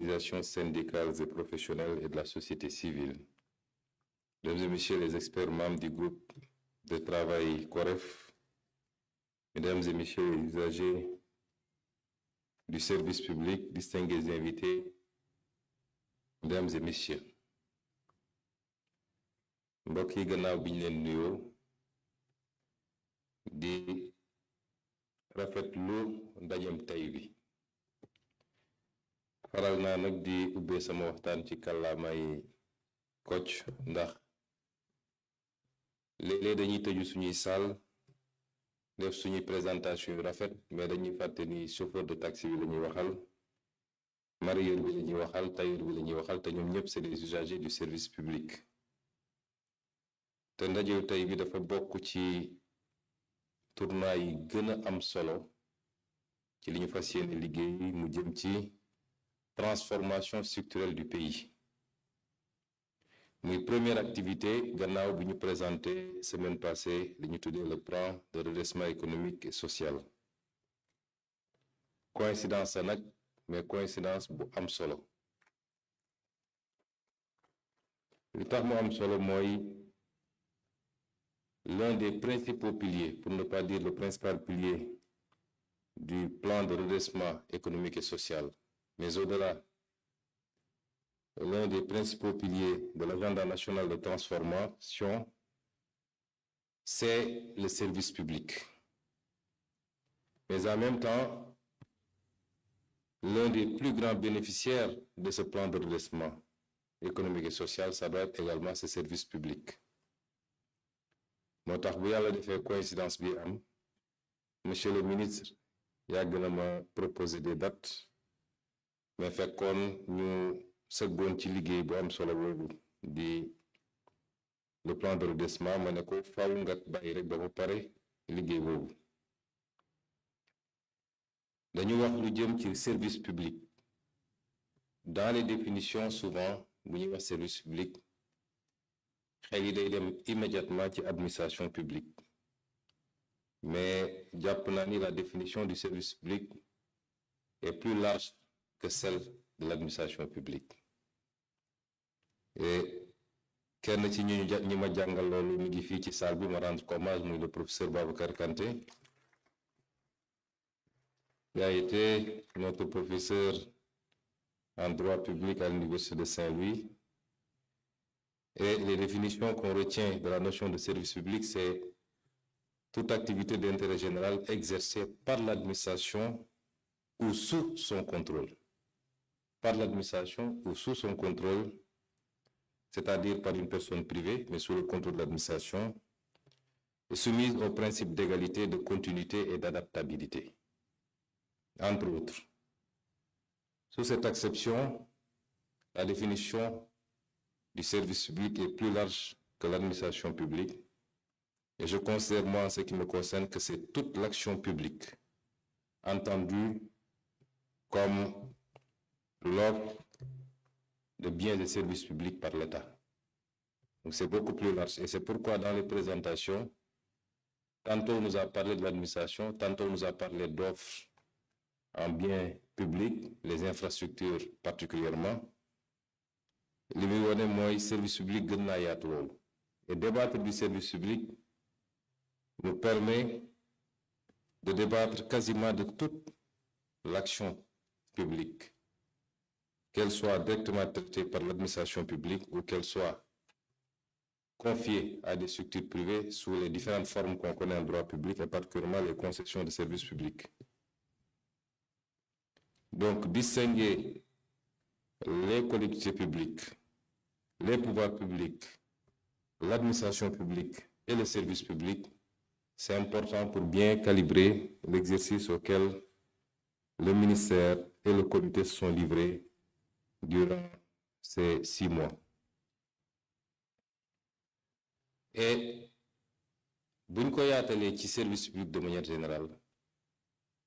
organisations syndicales et professionnelles et de la société civile. Mesdames et messieurs les experts membres du groupe de travail COREF, mesdames et messieurs les usagers du service public, distingués invités, mesdames et messieurs. mbokk yi gannaaw bi ñu leen nuyoo di rafetlu ndajem tey bi faral naa nag di ubbee sama waxtaan ci kàllaamay Kocc ndax léeg-léeg dañuy tëju suñuy salle def suñuy présentation yu rafet mais dañuy fàtte ni chauffeur de taxi bi la ñuy waxal mareyeur bi la ñuy waxal tailleur bi la ñuy waxal te ñoom ñëpp c'est des usagers du service public. te ndajew tey bi dafa bokk ci tournoi yi gën a am solo ci li ñu fas yéene liggéey mu jëm ci transformation structurelle du pays muy première activité gannaaw bi ñu présenté semaine passée li ñu tuddee le plan de redressement économique et social coïncidence la nag mais coïncidence bu am solo li tax mu am solo mooy l'un des principaux piliers, pour ne pas dire le principal pilier du plan de redressement économique et social, mais au-delà, l'un des principaux piliers de l'agenda national de transformation, c'est le service public. Mais en même temps, l'un des plus grands bénéficiaires de ce plan de redressement économique et social, ça doit être également ce service public. moo tax bu yàlla defee coïncidence bi am monsieur le ministre yàgg na ma proposer des dates mais fekkoon ñu sëggoon ci liggéey bu am solo boobu di le plan de redressement ma ne ko faaw nga bàyyi rek ba mu pare liggéey boobu dañu wax lu jëm ci service public dans les définitions souvent bu ñuy wax service public xel yi day dem immédiatement ci administration publique mais jàpp naa ni la définition du service public est plus large que celle de l'administration publique et kenn ci ñi ma jàngal loolu mi ngi fii ci salle bi ma rendre hommage muy le professeur Babacar Kanté qui a été notre professeur en droit public à l'université de Saint-Louis. Et les définitions qu'on retient de la notion de service public, c'est toute activité d'intérêt général exercée par l'administration ou sous son contrôle. Par l'administration ou sous son contrôle, c'est-à-dire par une personne privée, mais sous le contrôle de l'administration, et soumise au principe d'égalité, de continuité et d'adaptabilité, entre autres. Sous cette acception, la définition du service public est plus large que l'administration publique et je considère moi en ce qui me concerne que c'est toute l'action publique entendue comme l'offre de biens et services publics par l'État. Donc c'est beaucoup plus large et c'est pourquoi dans les présentations, tantôt on nous a parlé de l'administration, tantôt on nous a parlé d'offres en biens publics, les infrastructures particulièrement. li muy wane mooy service public gën naa yaatu loolu et débattre du service public nous permet de débattre quasiment de toute l'action publique qu'elle soit directement traitée par l'administration publique ou qu'elle soit confiée à des structures privées sous les différentes formes qu'on connaît en droit public et particulièrement les concessions de services publics. Donc distinguer les collectivités publiques, les pouvoirs publics, l'administration publique et le service public, c'est important pour bien calibrer l'exercice auquel le ministère et le comité se sont livrés durant ces 6 mois. Et buñ ko yaatalee ci service public de manière générale,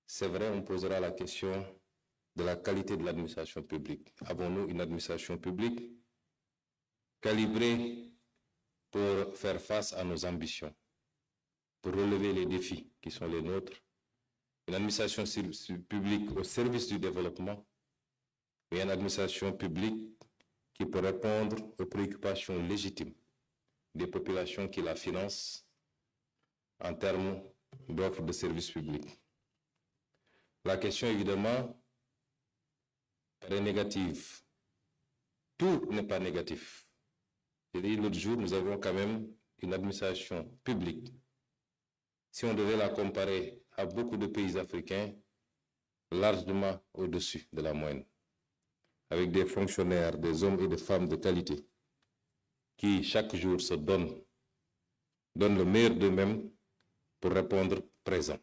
c'est vrai, on posera la question de la qualité de l'administration publique. Avons-nous une administration publique calibrée pour faire face à nos ambitions, pour relever les défis qui sont les nôtres? Une administration publique au service du développement, mais une administration publique qui peut répondre aux préoccupations légitimes des populations qui la financent en termes d'offres de services publics. La question, évidemment, elle est négative. Tout n'est pas négatif. J'ai dit l'autre jour, nous avons quand même une administration publique. Si on devait la comparer à beaucoup de pays africains, largement au-dessus de la moyenne, avec des fonctionnaires, des hommes et des femmes de qualité, qui chaque jour se donnent le meilleur d'eux-mêmes pour répondre présent.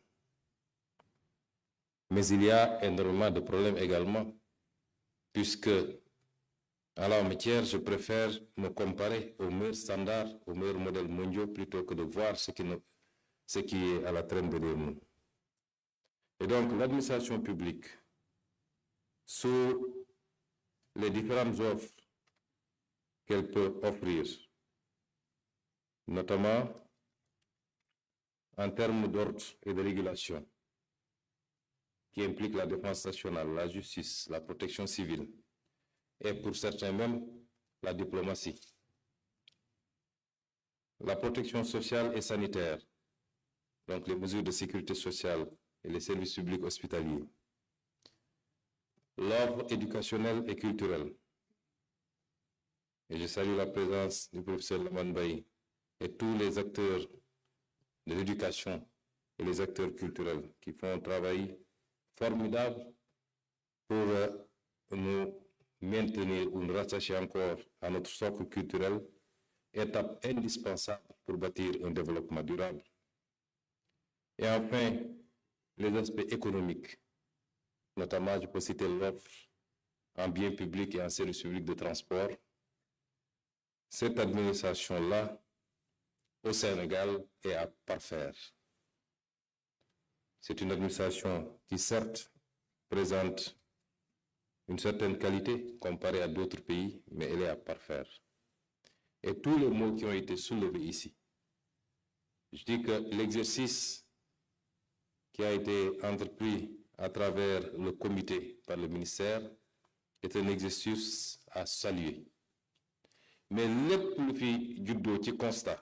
Mais il y a énormément de problèmes également, puisque en la matière, je préfère me comparer aux meilleurs standards, aux meilleurs modèles mondiaux, plutôt que de voir ce qui est à la traîne derrière nous. Et donc, l'administration publique, sous les différentes offres qu'elle peut offrir, notamment en termes d'ordre et de régulation, qui impliquent la défense nationale, la justice, la protection civile, et pour certains même, la diplomatie. La protection sociale et sanitaire, donc les mesures de sécurité sociale et les services publics hospitaliers. L'ordre éducationnel et culturel. Et je salue la présence du professeur Lamane Baye et tous les acteurs de l'éducation et les acteurs culturels qui font un travail formidable pour nous maintenir ou nous rattacher encore à notre socle culturel, étape indispensable pour bâtir un développement durable. Et enfin, les aspects économiques, notamment je peux citer l'offre en biens publics et en services publics de transport. Cette administration-là, au Sénégal, est à parfaire. C'est une administration qui, certes, présente une certaine qualité comparée à d'autres pays, mais elle est à parfaire. Et tous les mots qui ont été soulevés ici, je dis que l'exercice qui a été entrepris à travers le comité par le ministère est un exercice à saluer. Mais lépp lu fi juddoo ci constat,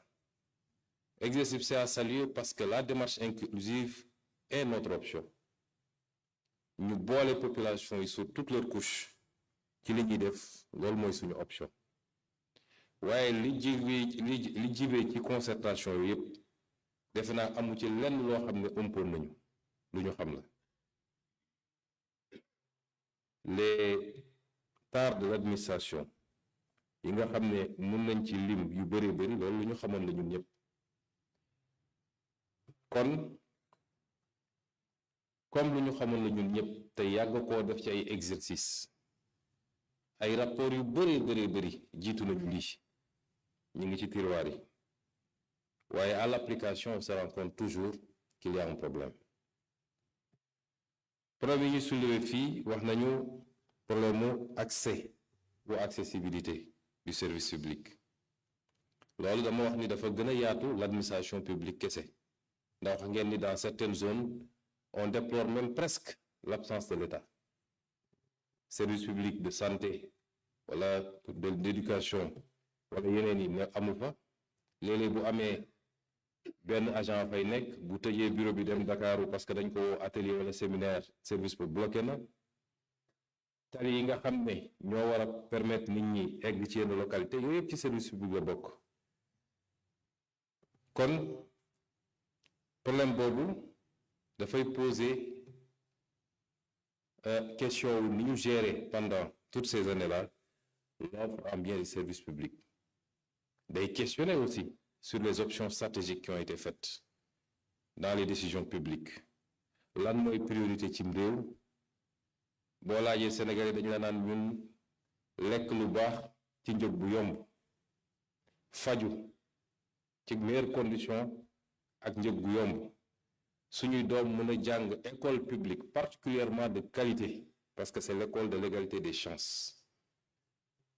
exercice à saluer parce que la démarche inclusive est notre option. Ñu boole population yi sur toutes leurs couches ci li ñuy def loolu mooy suñu option waaye li jibee ci concertation yi yëpp defe naa amu ci lenn loo xam ne ëmpoon nañu lu ñu xam la. Les tares de l'administration yi nga xam ne mën nañ ci lim yu bëree bëri loolu lu ñu xamoon la ñun ñëpp kon comme lu ñu xamoon la ñun ñëpp te yàgg koo def ci ay exercice ay rapport yu bëri jiitu nañu lii ñu ngi ci tiroir yi waaye à l'application on se rend compte toujours qu'il y a un problème. Problème yi ñu soulevé fii wax nañu problème mu accès ou accessibilité du service public loolu dama wax ni dafa gën a yaatu l'administration publique kese ndax wax ngeen ni dans certaines zones on déplore même presque l'absence de l'État. Service public de santé wala d'éducation wala yeneen yi ne amu fa léeg-léeg bu amee benn agent fay nekk bu tëjee bureau bi dem Dakar parce que dañ ko atelier wala séminaire service bu bloqué na tali yi nga xam ne ñoo war a permettre nit ñi egg ci yenn localité yooyu yëpp ci service public la bokk kon problème boobu dafay poser question wu ni ñu gérer pendant toutes ces années-là l'offre en biens et services publics day questionner aussi sur les options stratégiques qui ont été faites dans les décisions publiques lan mooy priorité cim réew boo laajee Sénégalais dañu la naan ñun lekk lu baax ci njëg bu yomb faju ci meilleures conditions ak njëg gu yomb suñuy doom mën a jàng école publique particulièrement de qualité parce que c'est l'école de l'égalité des chances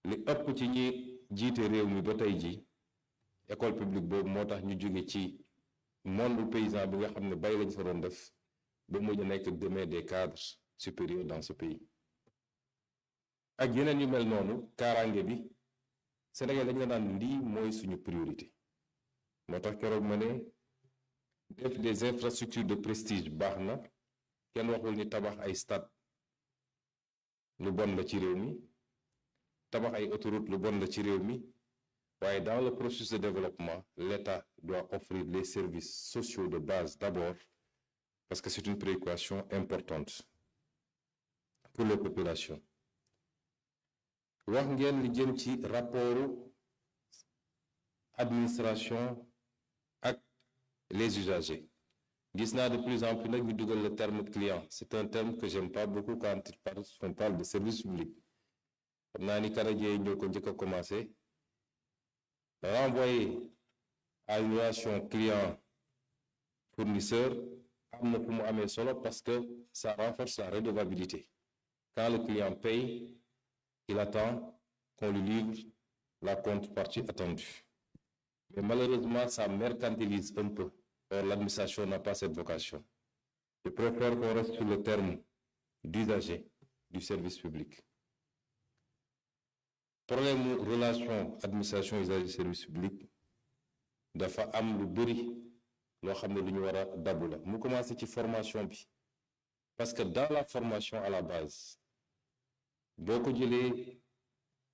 li ëpp ci ñi jiite réew mi ba tey ji école publique boobu moo tax ñu jóge ci monde paysan bi nga xam ne bay lañ fa doon def ba mujj nekk demain des cadres supérieurs dans ce pays ak yeneen yu mel noonu kaaraange bi Sénégal dañu la naan lii mooy suñu priorité moo tax keroog ma ne def des infrastructures de prestige baax na kenn waxul ni tabax ay stade lu bon la ci réew mi tabax ay autoroute lu bon la ci réew mi waaye dans le processus de développement l'État doit offrir les services sociaux de base d'abord parce que c'est une préoccupation importante pour les populations wax ngeen li jëm ci rapportu administration ak les usagers gis naa de plus en plus nag ñu dugal le terme client c'est un terme que j'aime pas beaucoup quand on parle de service public xam naa ni canadiens yi ñoo ko njëkk a commencé renvoyer à une relation client fournisseur am na fu mu amee solo parce que ça renforce la redevabilité quand le client paye il attend qu'on lui livre la contrepartie attendue mais malheureusement ça mercantilise un peu. Or, l'administration n'a pas cette vocation. Je préfère qu'on reste sur le terme d'usager du service public. Problème relation administration usager du service public dafa am lu bëri loo xam ne lu ñu war a dabu la mu commencé ci formation bi parce que dans la formation à la base boo ko jëlee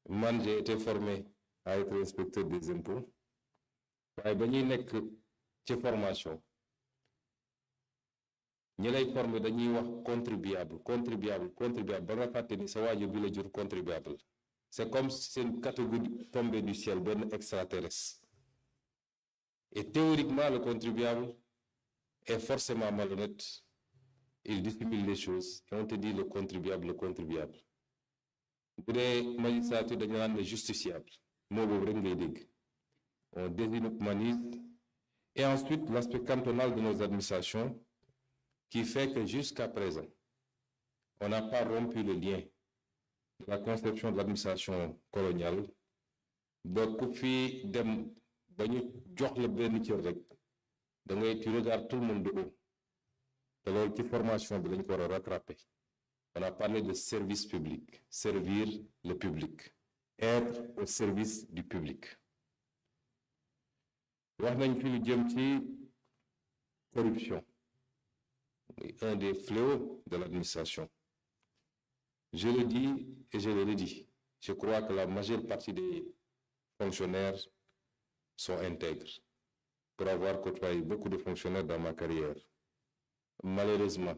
man j'ai été formé à être inspecteur des impôts waaye ba ñuy nekk ci formation ñi lay former dañuy wax contribuable ba nga fàtte ni sa waajur bi la jur contribuable c'est comme si c'est une catégorie tombée du ciel benn extraterrestre et théoriquement le contribuable est forcément malhonnête il dissimule les choses et on te dit le contribuable bu dee magistrature dañu naan le justiciable moo boobu rek ngay dégg on déshumanise. Et ensuite, l'aspect cantonal de nos administrations qui fait que jusqu'à présent, on n'a pas rompu le lien de la conception de l'administration coloniale. ba ku fi dem ba ñu jox la benn cër rek da ngay tu regardes tout le monde de haut te loolu ci formation bi lañ ko war a rattraper. On a parlé de service public, servir le public, être au service du public. wax nañ fi lu jëm ci corruption un des fléaux de l'administration. Je le dis et je le redis, je crois que la majeure partie des fonctionnaires sont intègres. Pour avoir côtoyé beaucoup de fonctionnaires dans ma carrière, malheureusement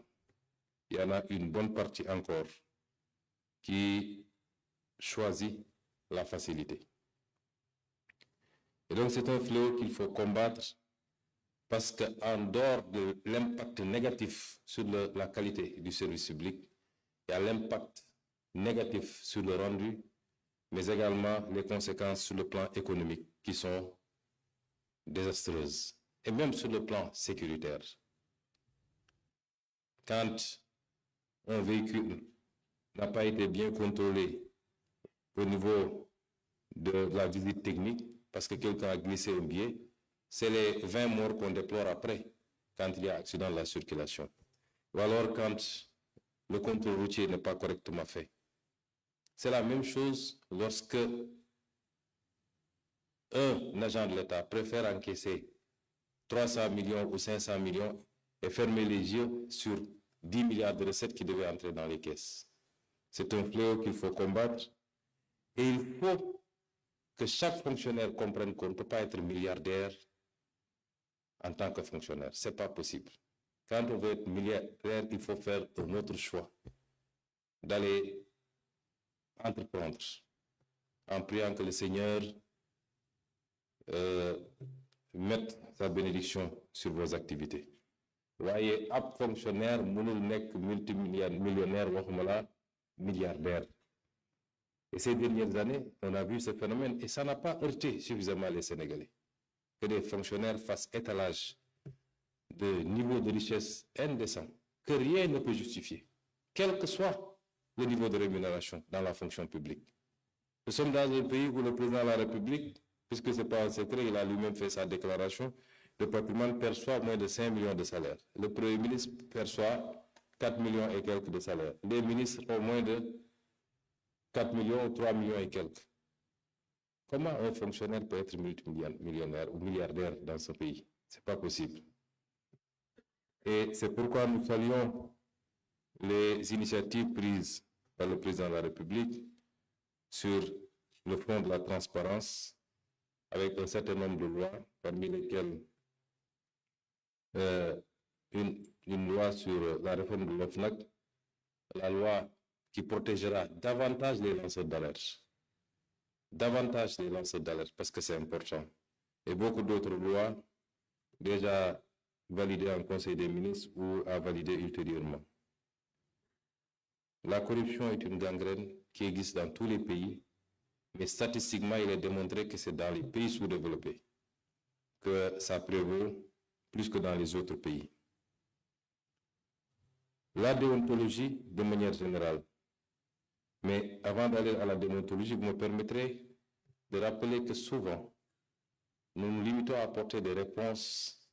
il y en a une bonne partie encore qui choisit la facilité. Et donc c'est un fléau qu'il faut combattre parce qu'en dehors de l'impact négatif sur la qualité du service public, il y a l'impact négatif sur le rendu, mais également les conséquences sur le plan économique qui sont désastreuses, et même sur le plan sécuritaire. Quand un véhicule n'a pas été bien contrôlé au niveau de la visite technique, parce que quelqu'un a glissé un billet, c'est les 20 morts qu'on déplore après, quand il y a accident de la circulation. Ou alors quand le contrôle routier n'est pas correctement fait. C'est la même chose lorsque un agent de l'État préfère encaisser 300 millions ou 500 millions et fermer les yeux sur 10 milliards de recettes qui devaient entrer dans les caisses. C'est un fléau qu'il faut combattre et il faut que chaque fonctionnaire comprenne qu'on ne peut pas être milliardaire en tant que fonctionnaire. C'est pas possible. Quand on veut être milliardaire, il faut faire un autre choix, d'aller entreprendre, en priant que le Seigneur mette sa bénédiction sur vos activités. Voyez, ab fonctionnaire mënul nekk multimillionnaire, waxuma la milliardaire. Et ces dernières années, on a vu ce phénomène et ça n'a pas heurté suffisamment les Sénégalais. Que des fonctionnaires fassent étalage de niveau de richesse indécent, que rien ne peut justifier, quel que soit le niveau de rémunération dans la fonction publique. Nous sommes dans un pays où le président de la République, puisque ce n'est pas un secret, il a lui-même fait sa déclaration, le patrimoine perçoit moins de 5 millions de salaires. Le Premier ministre perçoit 4 millions et quelques de salaires. Les ministres ont moins de 4 millions ou 3 millions et quelques. Comment un fonctionnaire peut être multimillionnaire ou milliardaire dans ce pays? Ce n'est pas possible. Et c'est pourquoi nous saluons les initiatives prises par le président de la République sur le front de la transparence, avec un certain nombre de lois, parmi lesquelles une loi sur la réforme de l'OFNAC, la loi qui protégera davantage les lanceurs d'alerte. Davantage les lanceurs d'alerte, parce que c'est important. Et beaucoup d'autres lois déjà validées en Conseil des ministres ou à valider ultérieurement. La corruption est une gangrène qui existe dans tous les pays, mais statistiquement, il est démontré que c'est dans les pays sous-développés que ça prévaut plus que dans les autres pays. La déontologie, de manière générale. Mais avant d'aller à la déontologie, vous me permettrez de rappeler que souvent, nous nous limitons à apporter des réponses,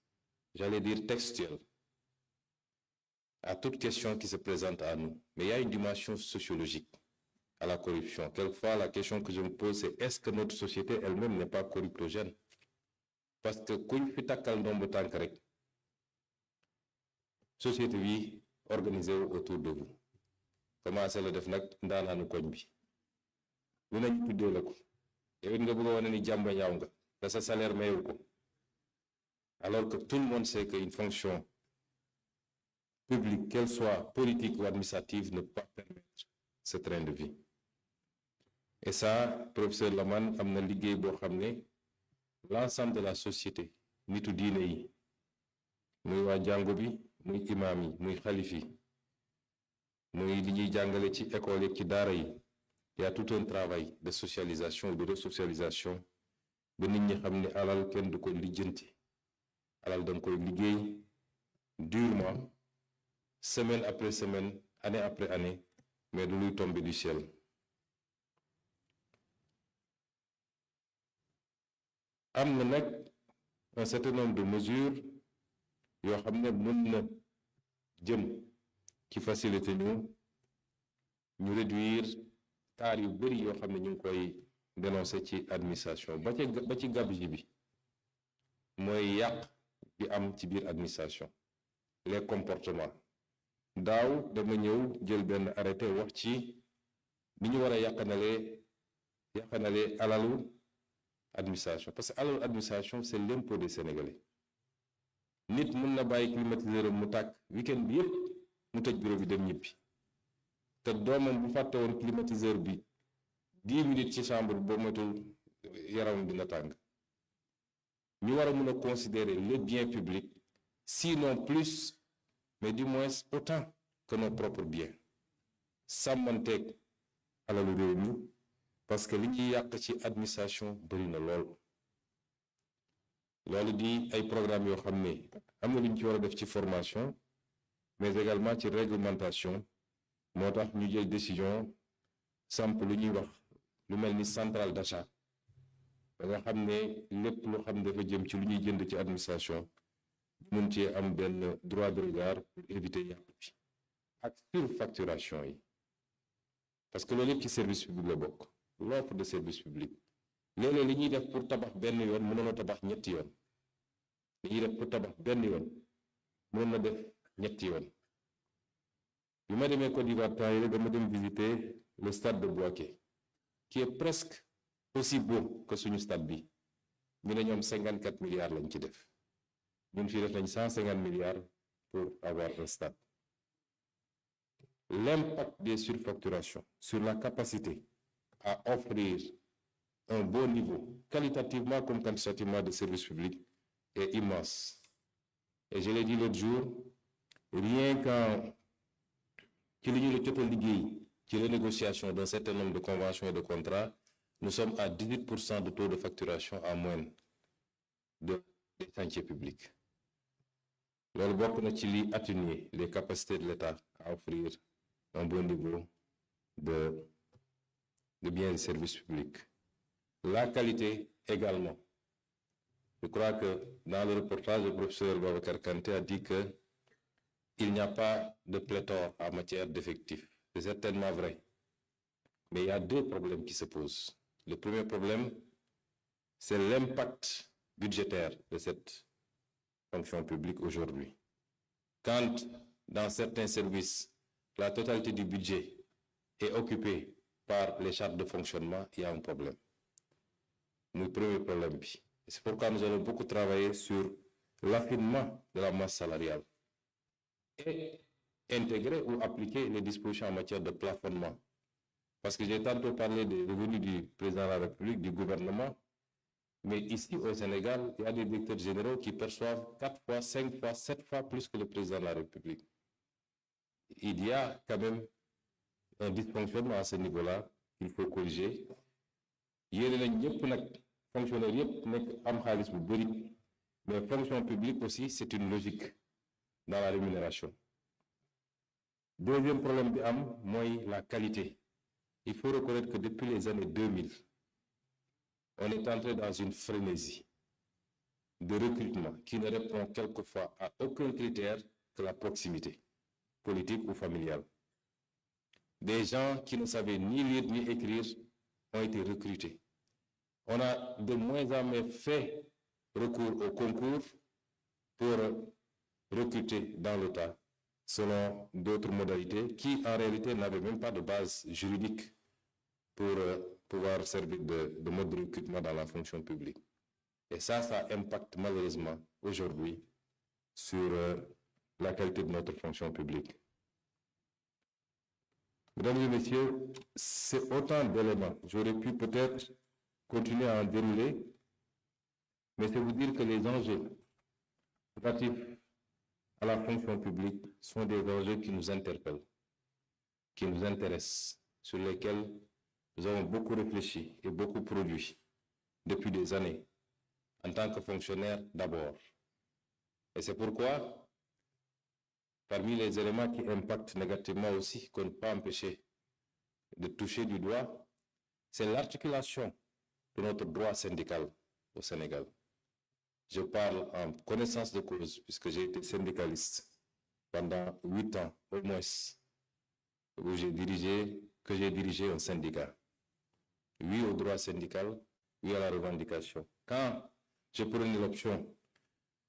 j'allais dire textuelles, à toute question qui se présente à nous. Mais il y a une dimension sociologique à la corruption. Quelquefois, la question que je me pose, c'est est-ce que notre société elle-même n'est pas corruptogène? Parce que kuñ fi takkal ndomb tànk rek, société bi organisée autour de vous. Commencé la def nag ndaanaanu koñ bi. Lu nañ tuddee la ko. Yow it nga bëgg a wane ni jàmba ñaaw nga, te sa salaire mayul ko. Alors que tout le monde sait qu'une fonction publique, qu'elle soit politique ou administrative, ne peut pas permettre ce train de vie. Et ça, professeur Lamane, am na liggéey boo xam ne l'ensemble de la société, nitu diine yi, muy waa jàngu bi, muy imaam yi, muy xalif yi, muy li ñuy jàngale ci école yi ci daara yi, il y a tout un travail de socialisation ou de resocialisation ba nit ñi xam ne alal kenn du ko lijjanti. Alal da nga koy liggéey durement, semaine après semaine, année après année, mais du luy tomber du ciel. Am na nag un certain nombre de mesures yoo xam ne mën na jëm ci facilité ñu réduire taar yu bëri yoo xam ne ñu ngi koy dénoncer ci administration ba ci gabegie bi mooy yàq bi am ci biir administration, les comportements. Daaw dama ñëw jël benn arrêté wax ci ni ñu war a yàqanalee alalu administration, parce que alalu administration c'est l'impôt des Sénégalais. Nit mën na bàyyi climatiseur mu tàkk week-end bi yëpp mu tëj bureau bi dem ñibbi te doomam bu fàtte woon climatiseur bi 10 minutes ci chambre boo moytul yaram dina tàng. Ñu war a mën a considérer le bien public, sinon plus, mais du moins autant que nos propres biens. Sàmmanteeg alalu réew mi, parce que li ñuy yàq ci administration bëri na lool. Loolu di ay programmes yoo xam ne am na lu ñu ci war a def ci formation, mais également ci réglementation. Moo tax ñu jël décision samp lu ñuy wax lu mel ni centrale d'achat. Da nga xam ne lépp lu xam dafa jëm ci lu ñuy jënd ci administration mun cee am benn droit de regard pour éviter yàq bi ak surfacturation yi, parce que loolu yëpp ci service public la bokk, l'offre de service public. Léeg-léeg li ñuy def pour tabax benn yoon mënoon a tabax ñetti yoon, li ñuy def pour tabax benn yoon mënoon na def ñetti yoon. Bi ma demee Côte d'Ivoire temps yi dama dem visiter le stade de Boaké, qui est presque aussi beau que suñu stade bi. Ñu ne ñoom 54 milliards lañ ci def, ñun fii def nañ 150 milliards pour avoir un stade. L'impact des surfacturations sur la capacité à offrir un bon niveau, qualitativement comme quantitativement, de services publics est immense. Et je l'ai dit l'autre jour, rien qu'en ci li ñu la jot a liggéey ci renégociation d'un certain nombre de conventions et de contrats, nous sommes à 18% de taux de facturation en moyenne des chantiers publics. Loolu bokk na ci li atténuer les capacités de l'État à offrir un bon niveau de biens et services publics. La qualité également. Je crois que dans le reportage, le professeur Babacar Kanté a dit que il n'y a pas de pléthore en matière d'effectifs. C'est certainement vrai. Mais il y a deux problèmes qui se posent. Le premier problème, c'est l'impact budgétaire de cette fonction publique aujourd'hui. Quand, dans certains services, la totalité du budget est occupée par les chartes de fonctionnement, il y a un problème. Le premier problème. C'est pourquoi nous allons beaucoup travailler sur l'affinement de la masse salariale et intégrer ou appliquer les dispositions en matière de plafonnement. Parce que j'ai tantôt parlé des revenus du président de la République, du gouvernement, mais ici au Sénégal, il y a des directeurs généraux qui perçoivent 4 fois, 5 fois, 7 fois plus que le président de la République. Il y a quand même un dysfonctionnement à ce niveau-là qu'il faut corriger. Fonctionnaires mais fonction publique aussi, c'est une logique dans la rémunération. Deuxième problème, la qualité. Il faut reconnaître que depuis les années 2000, on est entré dans une frénésie de recrutement qui ne répond quelquefois à aucun critère que la proximité, politique ou familiale. Des gens qui ne savaient ni lire ni écrire ont été recrutés. On a de moins en moins fait recours au concours pour recruter dans l'État selon d'autres modalités qui en réalité n'avaient même pas de base juridique pour pouvoir servir de mode de recrutement dans la fonction publique. Et ça impacte malheureusement aujourd'hui sur la qualité de notre fonction publique. Mesdames et messieurs, c'est autant d'éléments. J'aurais pu peut-être continuer à en dérouler, mais c'est vous dire que les enjeux relatifs à la fonction publique sont des enjeux qui nous interpellent, qui nous intéressent, sur lesquels nous avons beaucoup réfléchi et beaucoup produit depuis des années, en tant que fonctionnaire d'abord. Et c'est pourquoi, parmi les éléments qui impactent négativement aussi, qu'on ne peut pas empêcher de toucher du doigt, c'est l'articulation de notre droit syndical au Sénégal. Je parle en connaissance de cause, puisque j'ai été syndicaliste pendant 8 ans au moins, où j'ai dirigé un syndicat. Oui au droit syndical, oui à la revendication. Quand j'ai pris l'option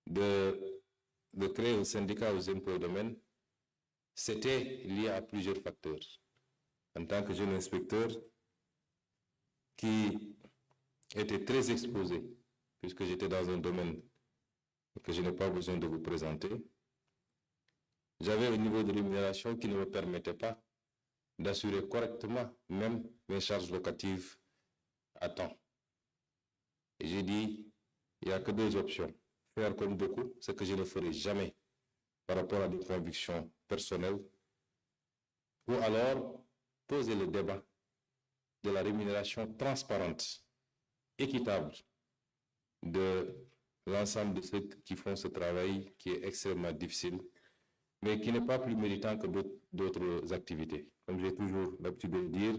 de créer un syndicat aux impôts et domaines, c'était lié à plusieurs facteurs. En tant que jeune inspecteur qui était très exposé, puisque j'étais dans un domaine que je n'ai pas besoin de vous présenter, j'avais un niveau de rémunération qui ne me permettait pas d'assurer correctement même mes charges locatives à temps. Et j'ai dit, il n'y a que deux options. Faire comme beaucoup, ce que je ne ferai jamais par rapport à des convictions personnelles, ou alors poser le débat de la rémunération transparente, équitable de l'ensemble de ceux qui font ce travail qui est extrêmement difficile, mais qui n'est pas plus méritant que d'autres activités. Comme j'ai toujours l'habitude de le dire,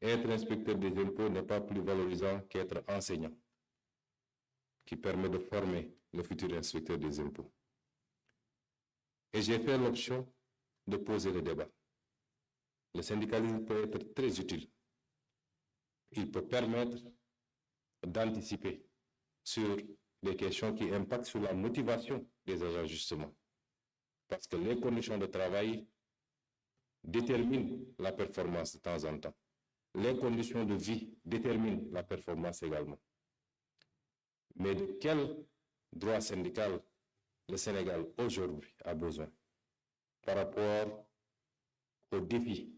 être inspecteur des impôts n'est pas plus valorisant qu'être enseignant, qui permet de former le futur inspecteur des impôts. Et j'ai fait l'option de poser le débat. Le syndicalisme peut être très utile. Il peut permettre d'anticiper sur des questions qui impactent sur la motivation des agents, justement. Parce que les conditions de travail déterminent la performance de temps en temps. Les conditions de vie déterminent la performance également. Mais de quel droit syndical le Sénégal aujourd'hui a besoin par rapport aux défis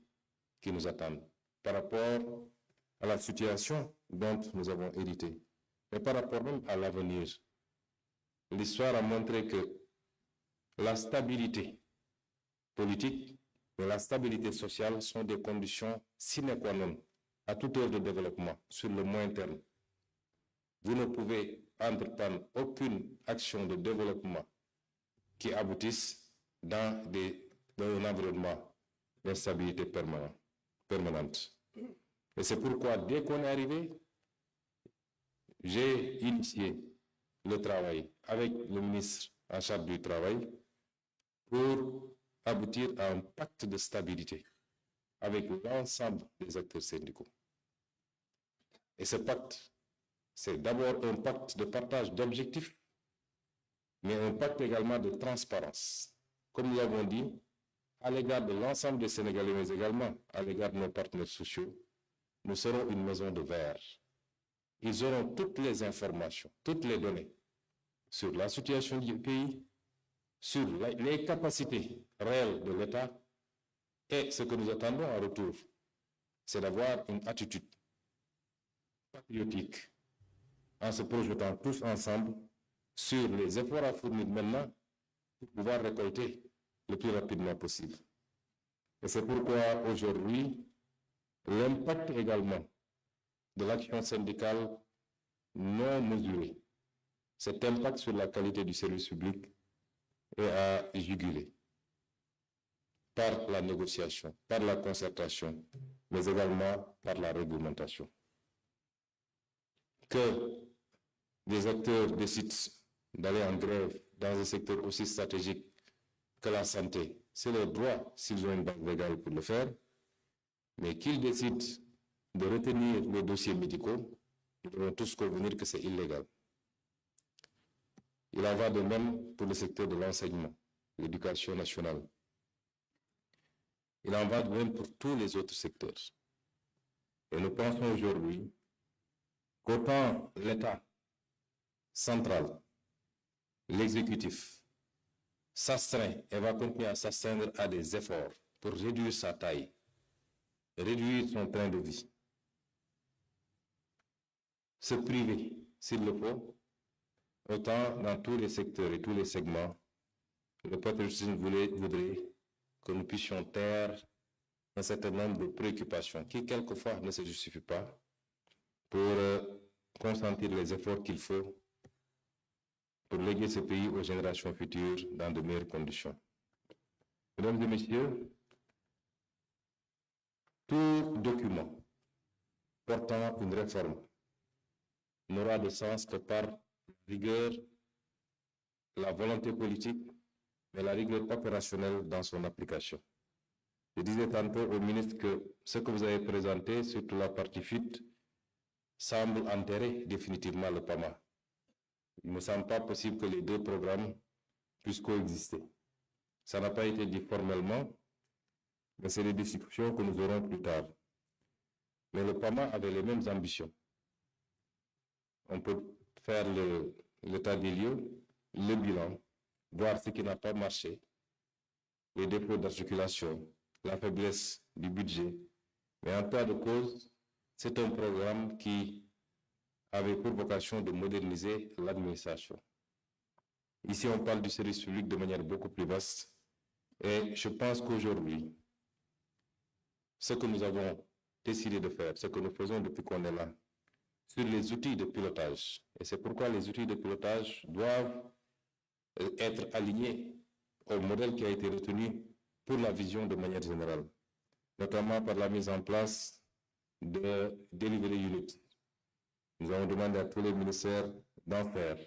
qui nous attendent, par rapport à la situation dont nous avons hérité, mais par rapport même à l'avenir. L'histoire a montré que la stabilité politique et la stabilité sociale sont des conditions sine qua non à toute œuvre de développement sur le moyen terme. Vous ne pouvez entreprendre aucune action de développement qui aboutisse dans un environnement d'instabilité permanente. Et c'est pourquoi, dès qu'on est arrivé, j'ai initié le travail avec le ministre en charge du travail pour aboutir à un pacte de stabilité avec l'ensemble des acteurs syndicaux. Et ce pacte, c'est d'abord un pacte de partage d'objectifs, mais un pacte également de transparence. Comme nous l'avons dit, à l'égard de l'ensemble des Sénégalais, mais également à l'égard de nos partenaires sociaux, nous serons une maison de verre. Ils auront toutes les informations, toutes les données sur la situation du pays, sur les capacités réelles de l'État, et ce que nous attendons en retour, c'est d'avoir une attitude patriotique en se projetant tous ensemble sur les efforts à fournir maintenant pour pouvoir récolter le plus rapidement possible. Et c'est pourquoi aujourd'hui, l'impact également de l'action syndicale non mesurée, cet impact sur la qualité du service public est à juguler par la négociation, par la concertation, mais également par la réglementation. Que des acteurs décident d'aller en grève dans un secteur aussi stratégique que la santé, c'est leur droit s'ils ont une base légale pour le faire, mais qu'ils décident de retenir les dossiers médicaux, nous devons tous convenir que c'est illégal. Il en va de même pour le secteur de l'enseignement, l'éducation nationale. Il en va de même pour tous les autres secteurs. Et nous pensons aujourd'hui qu'autant l'État central, l'exécutif, s'astreint et va continuer à s'astreindre à des efforts pour réduire sa taille, réduire son train de vie, se priver, s'il le faut, autant dans tous les secteurs et tous les segments, le patriotisme voudrait que nous puissions taire un certain nombre de préoccupations qui, quelquefois, ne se justifient pas pour consentir les efforts qu'il faut pour léguer ce pays aux générations futures dans de meilleures conditions. Mesdames et messieurs, tout document portant une réforme n'aura de sens que par rigueur, la volonté politique, mais la rigueur opérationnelle dans son application. Je disais tantôt au ministre que ce que vous avez présenté, surtout la partie FUT, semble enterrer définitivement le PAMA. Il ne me semble pas possible que les deux programmes puissent coexister. Ça n'a pas été dit formellement, mais c'est des discussions que nous aurons plus tard. Mais le PAMA avait les mêmes ambitions. On peut faire l'état des lieux, le bilan, voir ce qui n'a pas marché, les défauts d'articulation, la faiblesse du budget. Mais en cas de cause, c'est un programme qui avait pour vocation de moderniser l'administration. Ici, on parle du service public de manière beaucoup plus vaste. Et je pense qu'aujourd'hui, ce que nous avons décidé de faire, ce que nous faisons depuis qu'on est là, sur les outils de pilotage, et c'est pourquoi les outils de pilotage doivent être alignés au modèle qui a été retenu pour la vision de manière générale, notamment par la mise en place de Delivery Unit. Nous avons demandé à tous les ministères d'en faire